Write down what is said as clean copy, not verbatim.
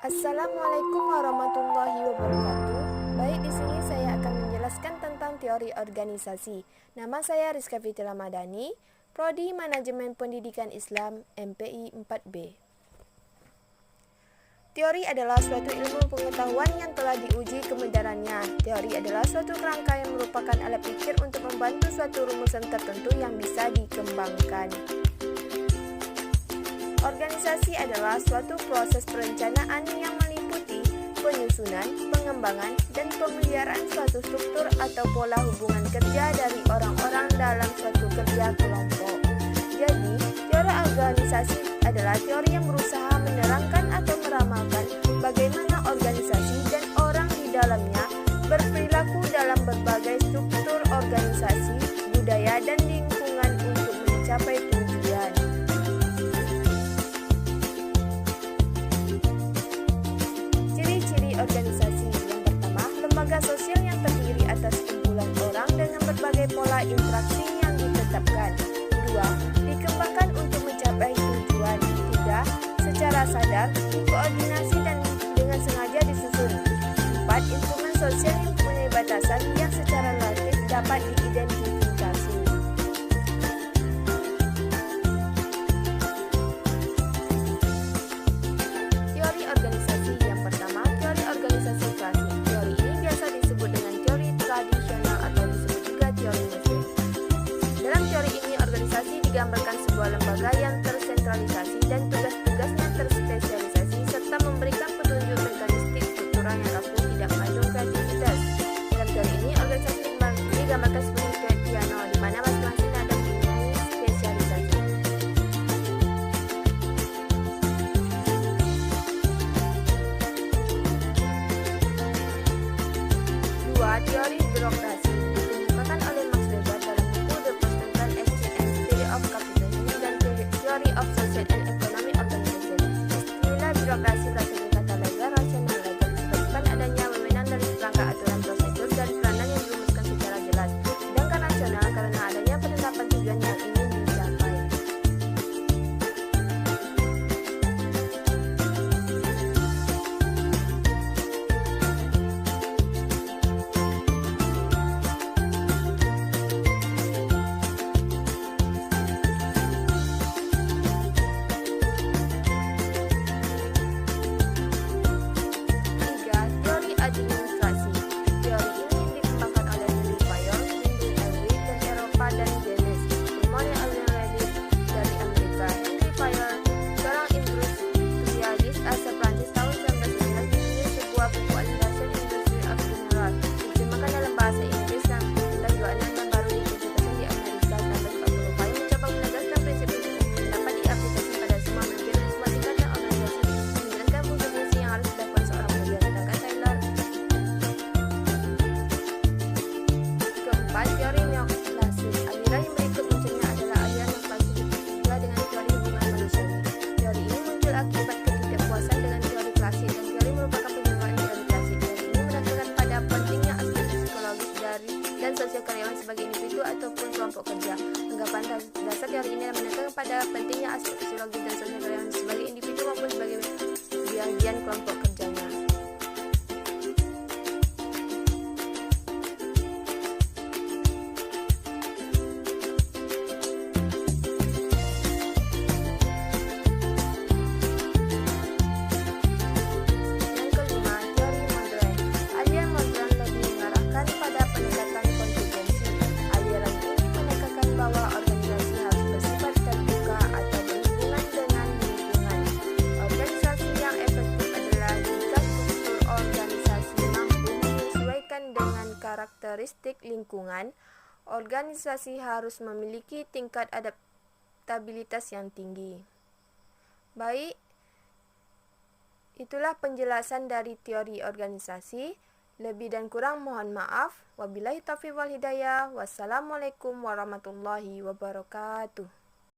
Assalamualaikum warahmatullahi wabarakatuh. Baik, di sini saya akan menjelaskan tentang teori organisasi. Nama saya Rizka Fitri Ramadhani, Prodi Manajemen Pendidikan Islam MPI 4B. Teori adalah suatu ilmu pengetahuan yang telah diuji kebenarannya. Teori adalah suatu kerangka yang merupakan alat pikir untuk membantu suatu rumusan tertentu yang bisa dikembangkan. Organisasi adalah suatu proses perencanaan yang meliputi penyusunan, pengembangan, dan pemeliharaan suatu struktur atau pola hubungan kerja dari orang-orang dalam suatu kerja kelompok. Jadi, teori organisasi adalah teori yang berusaha menerangkan atau meramalkan bagaimana organisasi dan orang di dalamnya berperilaku dalam berbagai struktur organisasi, budaya, dan lingkungan untuk mencapai tujuan. Ciri-ciri organisasi: yang pertama, lembaga sosial yang terdiri atas kumpulan orang dengan berbagai pola interaksi yang ditetapkan. 2. Dikembangkan untuk mencapai tujuan. 3. Secara sadar, dikoordinasi dan dengan sengaja disusun. 4. Instrumen sosial yang mempunyai batasan yang secara relatif dapat diidentifikasi. Teori organisasi. Yang pertama, teori organisasi klasik. Teori ini biasa disebut dengan teori tradisional atau disebut juga teori mesin. Dalam teori ini, organisasi digambarkan sebuah lembaga yang tersentralisasi dan tugas-tugasnya terspesialisasi serta memberikan petunjuk mekanistik struktural yang rapuh, tidak mengandung kreativitas. Dalam teori ini, organisasi digambarkan sebagai piano di mana masing-masing ada mempunyai spesialisasi. 2. Teori birokrasi dikemukakan oleh Max Weber dalam buku The Postmodern Exchange and Theory of Capitalism dan Theory of Social and Economic Organization. Istilah birokrasi berasal dari kata legal, rasional. Legal disebabkan adanya wewenang dari seperangkat aturan prosedur dan peranan yang dirumuskan secara jelas, sedangkan rasional karena adanya penetapan tujuan yang ingin dicapai. Administrasi. Teori ini dikembangkan oleh Louis Fayol, Lyndon Elway dan Eropa, dan James Simon Allen-Reddick dari Amerika. Henry Fayol, seorang industrialis asal Prancis tahun 1919, menulis sebuah buku Administration Industry of General, diterjemahkan dalam bahasa Inggris dan 1926 dan baru dipublikasi di Amerika tahun 1940. Fayol mencoba menegaskan prinsip-prinsip yang dapat diaplikasikan pada semua manajemen, semua tingkat dan organisasi, menjelaskan fungsi-fungsi yang harus dilakukan seorang manajer. Sedangkan Taylor teori neoklasik. Aliran yang berikut munculnya adalah aliran neoklasik juga dengan teori hubungan manusiawi. Teori ini muncul akibat ketidakpuasan dengan teori klasik, dan teori merupakan pengembangan teori klasik. Teori ini menekankan pada pentingnya aspek psikologis dan sosial karyawan sebagai individu ataupun kelompok kerja. Anggapan dasar teori ini menekankan pada pentingnya aspek psikologis dan sosial karyawan sebagai individu maupun sebagai bagian kelompok kerjanya. Bahwa organisasi harus bersifat terbuka atau berhubungan dengan lingkungan. Organisasi yang efektif adalah jika struktur organisasi mampu menyesuaikan dengan karakteristik lingkungan. Organisasi harus memiliki tingkat adaptabilitas yang tinggi. Baik, itulah penjelasan dari teori organisasi. Lebih dan kurang mohon maaf. Wabillahi taufiq wal hidayah. Wassalamualaikum warahmatullahi wabarakatuh.